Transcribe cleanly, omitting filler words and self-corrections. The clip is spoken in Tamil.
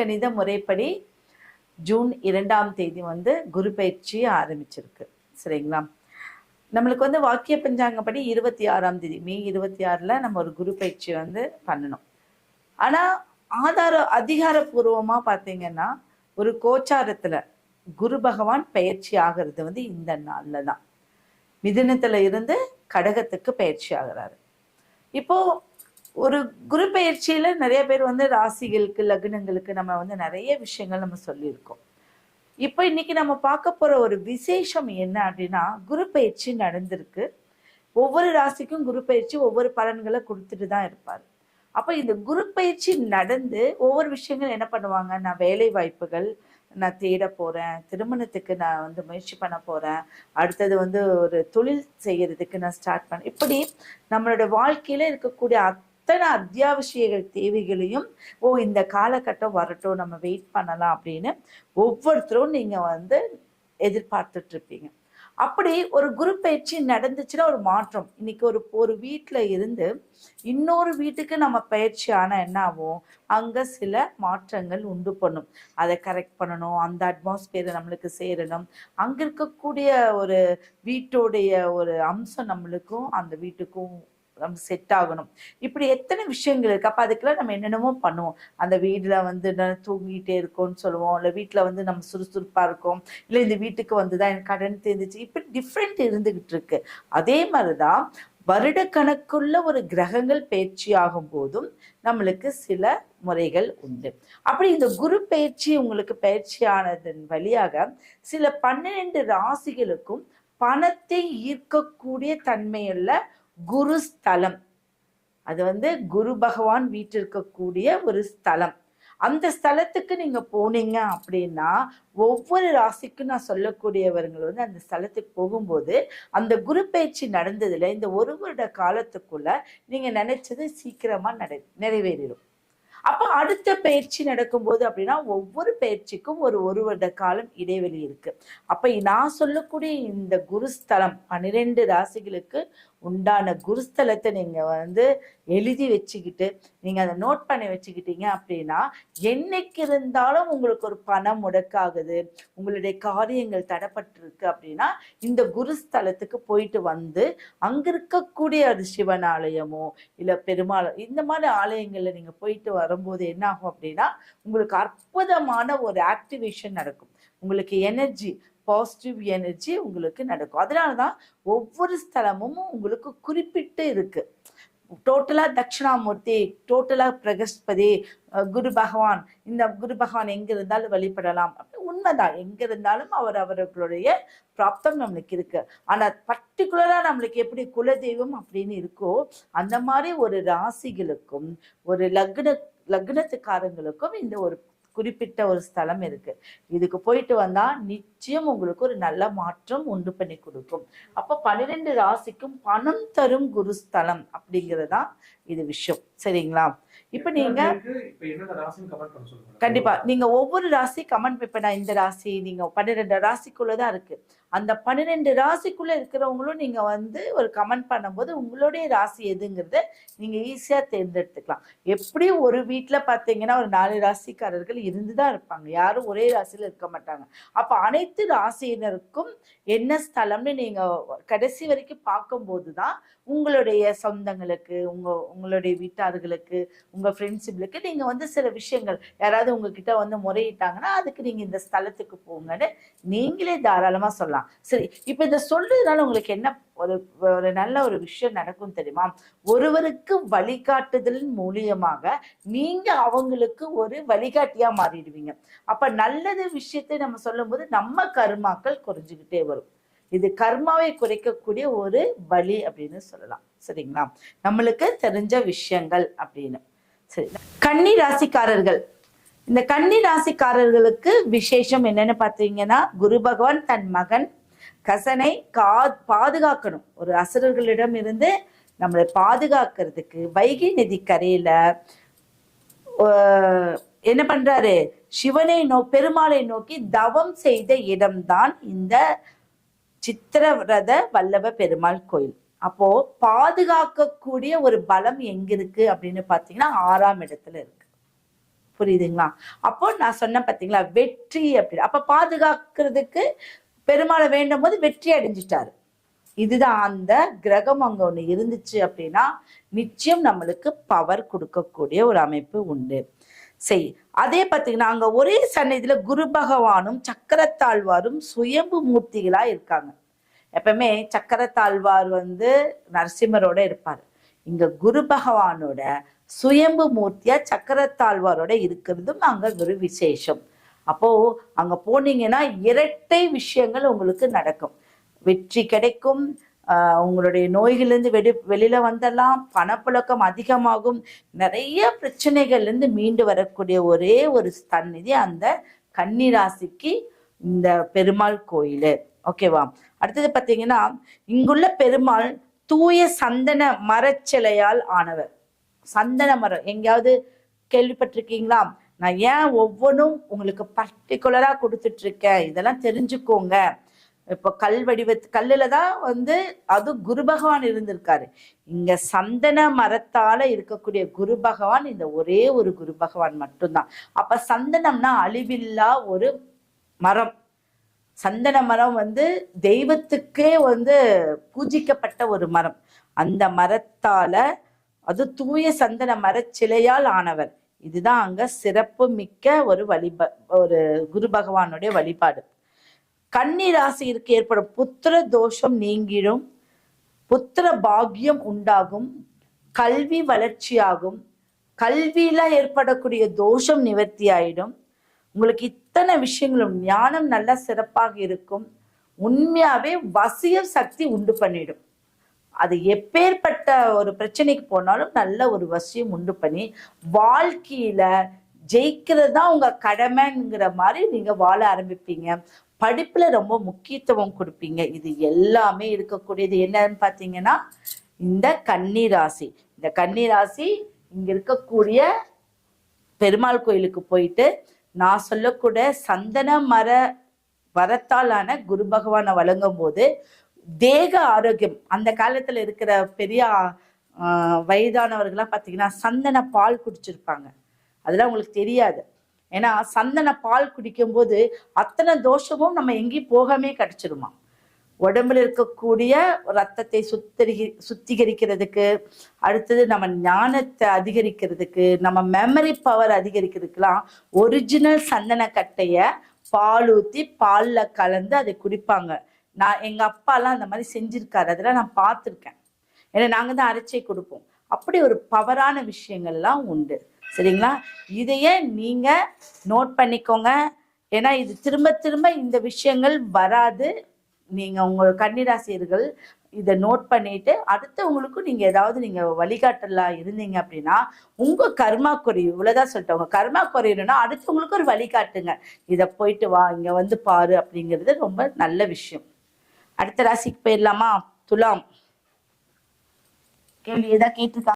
கணித முறைப்படி ஜூன் 2ஆம் தேதி குரு பயிற்சி ஆரம்பிச்சிருக்கு. சரிங்களா? நம்மளுக்கு வாக்கிய பஞ்சாங்கப்படி 26ஆம் தேதி மே 26ல் நம்ம ஒரு குரு பயிற்சி பண்ணணும். ஆனால் அதிகாரப்பூர்வமாக பார்த்தீங்கன்னா ஒரு கோச்சாரத்தில் குரு பகவான் பயிற்சி ஆகிறது இந்த நாளில் தான். மிதுனத்தில் இருந்து கடகத்துக்கு பயிற்சி ஆகிறாரு. இப்போ ஒரு குரு பயிற்சியில நிறைய பேர் ராசிகளுக்கு லக்னங்களுக்கு நம்ம நிறைய விஷயங்கள் நம்ம சொல்லியிருக்கோம். இப்போ இன்னைக்கு நம்ம பார்க்க போற ஒரு விசேஷம் என்ன அப்படின்னா, குரு பயிற்சி நடந்திருக்கு. ஒவ்வொரு ராசிக்கும் குரு பயிற்சி ஒவ்வொரு பலன்களை கொடுத்துட்டு தான் இருப்பாரு. அப்ப இந்த குரு பயிற்சி நடந்து ஒவ்வொரு விஷயங்கள் என்ன பண்ணுவாங்க, நான் வேலை வாய்ப்புகள் நான் தேட போறேன், திருமணத்துக்கு நான் முயற்சி பண்ண போறேன், அடுத்தது ஒரு தொழில் செய்யறதுக்கு நான் ஸ்டார்ட் பண்ண, இப்படி நம்மளோட வாழ்க்கையில இருக்கக்கூடிய அத்தனை அத்தியாவசிய தேவைகளையும் இந்த காலகட்டம் வரட்டும், நம்ம வெயிட் பண்ணலாம் அப்படின்னு ஒவ்வொருத்தரும் நீங்க எதிர்பார்த்துட்டு இருப்பீங்க. அப்படி ஒரு குரு பயிற்சி நடந்துச்சுன்னா ஒரு மாற்றம். இன்னைக்கு ஒரு வீட்டுல இருந்து இன்னொரு வீட்டுக்கு நம்ம பயிற்சி ஆனா என்ன ஆகும், அங்க சில மாற்றங்கள் உண்டு பண்ணும். அதை கரெக்ட் பண்ணணும், அந்த அட்மாஸ்பியரை நம்மளுக்கு சேரணும், அங்க இருக்கக்கூடிய ஒரு வீட்டோடைய ஒரு அம்சம் நம்மளுக்கும் அந்த வீட்டுக்கும் நம்ம செட் ஆகணும். இப்படி எத்தனை விஷயங்கள் இருக்கு. அப்ப அதுக்கெல்லாம் நம்ம என்னென்னமோ பண்ணுவோம். அந்த வீட்டுல தூங்கிட்டே இருக்கோம்னு சொல்லுவோம், இல்லை வீட்டுல நம்ம சுறுசுறுப்பா இருக்கோம், இல்லை இந்த வீட்டுக்கு தான் எனக்கு கடன் தெரிஞ்சிச்சு, இப்படி டிஃப்ரெண்ட் இருந்துகிட்டு இருக்கு. அதே மாதிரிதான் வருடக்கணக்குள்ள ஒரு கிரகங்கள் பயிற்சி ஆகும் போதும் நம்மளுக்கு சில முறைகள் உண்டு. அப்படி இந்த குரு பயிற்சி உங்களுக்கு பயிற்சியானதன் வழியாக சில 12 ராசிகளுக்கும் பணத்தை ஈர்க்கக்கூடிய தன்மையுள்ள குரு ஸ்தலம், அது குரு பகவான் வீட்டிற்கக்கூடிய ஒரு ஸ்தலம். அந்த ஸ்தலத்துக்கு நீங்க போனீங்க அப்படின்னா ஒவ்வொரு ராசிக்கும் நான் சொல்லக்கூடியவர்கள் அந்த ஸ்தலத்துக்கு போகும்போது அந்த குரு பயிற்சி நடந்ததுல இந்த ஒரு வருட காலத்துக்குள்ள நீங்க நினைச்சது சீக்கிரமா நிறைவேறிடும். அப்ப அடுத்த பயிற்சி நடக்கும்போது அப்படின்னா ஒவ்வொரு பயிற்சிக்கும் ஒரு வருட காலம் இடைவெளி இருக்கு. அப்ப நான் சொல்லக்கூடிய இந்த குருஸ்தலம் 12 ராசிகளுக்கு உண்டான குருஸ்தலத்தை நீங்க எழுதி வச்சுக்கிட்டு நீங்க அதை நோட் பண்ணி வச்சுக்கிட்டீங்க அப்படின்னா என்னைக்கு இருந்தாலும் உங்களுக்கு ஒரு பணம் முடக்காகுது, உங்களுடைய காரியங்கள் தடைப்பட்டிருக்கு அப்படின்னா இந்த குருஸ்தலத்துக்கு போயிட்டு அங்க இருக்கக்கூடிய அது சிவன் ஆலயமோ இல்ல பெருமாள் இந்த மாதிரி ஆலயங்கள்ல நீங்க போயிட்டு வரும்போது என்ன ஆகும் அப்படின்னா உங்களுக்கு அற்புதமான ஒரு ஆக்டிவேஷன் நடக்கும். உங்களுக்கு எனர்ஜி, பாசிட்டிவ் எனர்ஜி உங்களுக்கு நடக்கும். அதனாலதான் ஒவ்வொரு ஸ்தலமும் உங்களுக்கு குறிப்பிட்டு இருக்கு. டோட்டலா தட்சிணாமூர்த்தி, டோட்டலா பிரகஸ்பதி, குரு பகவான், இந்த குரு பகவான் எங்க இருந்தாலும் வழிபடலாம். உண்மைதான், எங்க இருந்தாலும் அவர்களுடைய பிராப்தம் நம்மளுக்கு இருக்கு. ஆனா பர்டிகுலரா நம்மளுக்கு எப்படி குலதெய்வம் அப்படின்னு இருக்கோ அந்த மாதிரி ஒரு ராசிகளுக்கும் ஒரு லக்னத்துக்காரங்களுக்கும் இந்த ஒரு குறிப்பிட்ட ஒரு ஸ்தலம் இருக்கு. இதுக்கு போயிட்டு வந்தா நிச்சயம் உங்களுக்கு ஒரு நல்ல மாற்றம் உண்டு பண்ணி கொடுக்கும். அப்ப 12 ராசிக்கும் பணம் தரும் குருஸ்தலம் அப்படிங்கறதா இது விஷயம். சரிங்களா? இப்ப நீங்க கண்டிப்பா நீங்க ஒவ்வொரு ராசி கமெண்ட், இப்ப நான் இந்த ராசி, நீங்க 12 ராசிக்குள்ளதான் இருக்கு. அந்த 12 ராசிக்குள்ள இருக்கிறவங்களும் நீங்க ஒரு கமெண்ட் பண்ணும்போது உங்களுடைய ராசி எதுங்கிறத நீங்க ஈஸியா தேர்ந்தெடுத்துக்கலாம். எப்படி ஒரு வீட்டுல பாத்தீங்கன்னா ஒரு 4 ராசிக்காரர்கள் இருந்துதான் இருப்பாங்க, யாரும் ஒரே ராசியில இருக்க மாட்டாங்க. அப்ப அனைத்து ராசியினருக்கும் என்ன ஸ்தலம்னு நீங்க கடைசி வரைக்கும் பார்க்கும் போதுதான் உங்களுடைய சொந்தங்களுக்கு, உங்களுடைய வீட்டார்களுக்கு, உங்க ஃப்ரெண்ட்ஷிப்களுக்கு நீங்க சில விஷயங்கள் யாராவது உங்ககிட்ட முறையிட்டாங்கன்னா அதுக்கு நீங்க இந்த ஸ்தலத்துக்கு போங்கன்னு நீங்களே தாராளமா சொல்லலாம். சரி, இப்ப இத சொல்றதுனால உங்களுக்கு என்ன ஒரு நல்ல ஒரு விஷயம் நடக்கும் தெரியுமா? ஒருவருக்கு வழிகாட்டுதல் மூலியமாக நீங்க அவங்களுக்கு ஒரு வழிகாட்டியா மாறிடுவீங்க. அப்ப நல்லது விஷயத்தை நம்ம சொல்லும் போது நம்ம கர்மாக்கள் குறைஞ்சுக்கிட்டே வரும். இது கர்மாவை குறைக்கக்கூடிய ஒரு வழி அப்படின்னு சொல்லலாம். சரிங்களா? நம்மளுக்கு தெரிஞ்ச விஷயங்கள் அப்படின்னு. சரி, கன்னி ராசிக்காரர்கள், இந்த கன்னி ராசிக்காரர்களுக்கு விசேஷம் என்னன்னு பார்த்தீங்கன்னா குரு பகவான் தன் மகன் கசனை பாதுகாக்கணும். ஒரு அசுரர்களிடம் இருந்து நம்மளை பாதுகாக்கிறதுக்கு வைகை நதி கரையில என்ன பண்றாரு, சிவனை பெருமாளை நோக்கி தவம் செய்த இடம்தான் இந்த சித்திரரத வல்லப பெருமாள் கோயில். அப்போ பாதுகாக்கக்கூடிய ஒரு பலம் எங்க இருக்கு அப்படின்னு பாத்தீங்கன்னா 6ஆம் இடத்துல இருக்கு. புரியுதுங்களா? அப்போ நான் சொன்னேன் பார்த்தீங்களா, வெற்றி அப்படி. அப்ப பாதுகாக்கிறதுக்கு பெருமாளை வேண்டும் போது வெற்றி அடைஞ்சிட்டாரு. இதுதான் அந்த கிரகம் அங்க ஒண்ணு இருந்துச்சு அப்படின்னா நிச்சயம் நம்மளுக்கு பவர் கொடுக்கக்கூடிய ஒரு அமைப்பு உண்டு. சரி, அதே பார்த்தீங்கன்னா அங்க ஒரே சன்னதியில குரு பகவானும் சக்கரத்தாழ்வாரும் சுயம்பு மூர்த்திகளா இருக்காங்க. எப்பவுமே சக்கரத்தாழ்வார் நரசிம்மரோட இருப்பார். இங்க குரு பகவானோட சுயம்பு மூர்த்தியா சக்கரத்தாழ்வாரோட இருக்கிறதும் அங்க ஒரு விசேஷம். அப்போ அங்க போனீங்கன்னா இரட்டை விஷயங்கள் உங்களுக்கு நடக்கும். வெற்றி கிடைக்கும், உங்களுடைய நோய்களிலிருந்து வெளியில வந்துடலாம், பணப்புழக்கம் அதிகமாகும், நிறைய பிரச்சனைகள்ல இருந்து மீண்டு வரக்கூடிய ஒரே ஒரு சந்நிதி அந்த கன்னிராசிக்கு இந்த பெருமாள் கோயில். ஓகேவா? அடுத்தது பார்த்தீங்கன்னா இங்குள்ள பெருமாள் தூய சந்தன மரச்சிலையால் ஆனவர். சந்தன மரம் எங்கேயாவது கேள்விப்பட்டிருக்கீங்களா? நான் ஏன் ஒவ்வொன்றும் உங்களுக்கு பர்டிகுலரா கொடுத்துட்டு இருக்கேன், இதெல்லாம் தெரிஞ்சுக்கோங்க. இப்போ கல்லுல தான் அது குரு பகவான் இருந்திருக்காரு. இங்க சந்தன மரத்தால இருக்கக்கூடிய குரு பகவான் இந்த ஒரே ஒரு குரு பகவான் மட்டும்தான். அப்ப சந்தனம்னா அழிவில்லா ஒரு மரம். சந்தன மரம் தெய்வத்துக்கே பூஜிக்கப்பட்ட ஒரு மரம். அந்த மரத்தால அது தூய சந்தன மரச்சிலையால் ஆனவர். இதுதான் அங்க சிறப்பு மிக்க ஒரு ஒரு குரு பகவானுடைய வழிபாடு. கன்னி ராசிக்கு ஏற்படும் புத்திர தோஷம் நீங்கிடும், புத்திர பாக்கியம் உண்டாகும், கல்வி வளர்ச்சியாகும், கல்வியில ஏற்படக்கூடிய தோஷம் நிவர்த்தி ஆயிடும். உங்களுக்கு இத்தனை விஷயங்களும் ஞானம் நல்லா சிறப்பாக இருக்கும். உண்மையாவே வசிய சக்தி உண்டு பண்ணிடும். அது எப்பேற்பட்ட ஒரு பிரச்சனைக்கு போனாலும் நல்ல ஒரு வசியம் உண்டு பண்ணி வாழ்க்கையில ஜெயிக்கிறது தான் உங்க கடமைங்கிற மாதிரி நீங்க வாழ ஆரம்பிப்பீங்க. படிப்புல ரொம்ப முக்கியத்துவம் கொடுப்பீங்க. இது எல்லாமே இருக்கக்கூடியது என்னன்னு பாத்தீங்கன்னா இந்த கன்னி ராசி. இந்த கன்னி ராசி இங்க இருக்கக்கூடிய பெருமாள் கோயிலுக்கு போயிட்டு நான் சொல்லக்கூடிய சந்தன மர வரத்தாலான குரு பகவானை வழங்கும் போது தேக ஆரோக்கியம். அந்த காலத்துல இருக்கிற பெரிய வயதானவர்கள்லாம் பார்த்தீங்கன்னா சந்தன பால் குடிச்சிருப்பாங்க. அதெல்லாம் உங்களுக்கு தெரியாது. ஏன்னா சந்தன பால் குடிக்கும் போது அத்தனை தோஷமும் நம்ம எங்கேயும் போகாமே கிடைச்சிருமா. உடம்புல இருக்கக்கூடிய ரத்தத்தை சுத்திகரிக்கிறதுக்கு, அடுத்தது நம்ம ஞானத்தை அதிகரிக்கிறதுக்கு, நம்ம மெமரி பவர் அதிகரிக்கிறதுக்கெல்லாம் ஒரிஜினல் சந்தன கட்டைய பால் ஊற்றி பால்ல கலந்து அதை குடிப்பாங்க. எங்க அப்பாலாம் அந்த மாதிரி செஞ்சிருக்காரு. அதெல்லாம் நான் பார்த்துருக்கேன். ஏன்னா நாங்க தான் அரைச்சை கொடுப்போம். அப்படி ஒரு பவரான விஷயங்கள்லாம் உண்டு. சரிங்களா? இதையே நீங்க நோட் பண்ணிக்கோங்க. ஏன்னா இது திரும்ப திரும்ப இந்த விஷயங்கள் வராது. நீங்க உங்க கன்னிராசியர்கள் இதை நோட் பண்ணிட்டு அடுத்தவங்களுக்கு நீங்க ஏதாவது நீங்க வழிகாட்டலா இருந்தீங்க அப்படின்னா உங்க கர்மா குறையும். இவ்வளவுதான் சொல்லிட்டு உங்க கர்மா குறையணும்னா அடுத்தவங்களுக்கு ஒரு வழிகாட்டுங்க. இதை போயிட்டு வா, இங்க பாரு அப்படிங்கிறது ரொம்ப நல்ல விஷயம். அடுத்த ராசிக்கு போயிடலாமா? துலாம். கேள்வி ஏதாவது கேட்டிருக்காங்க?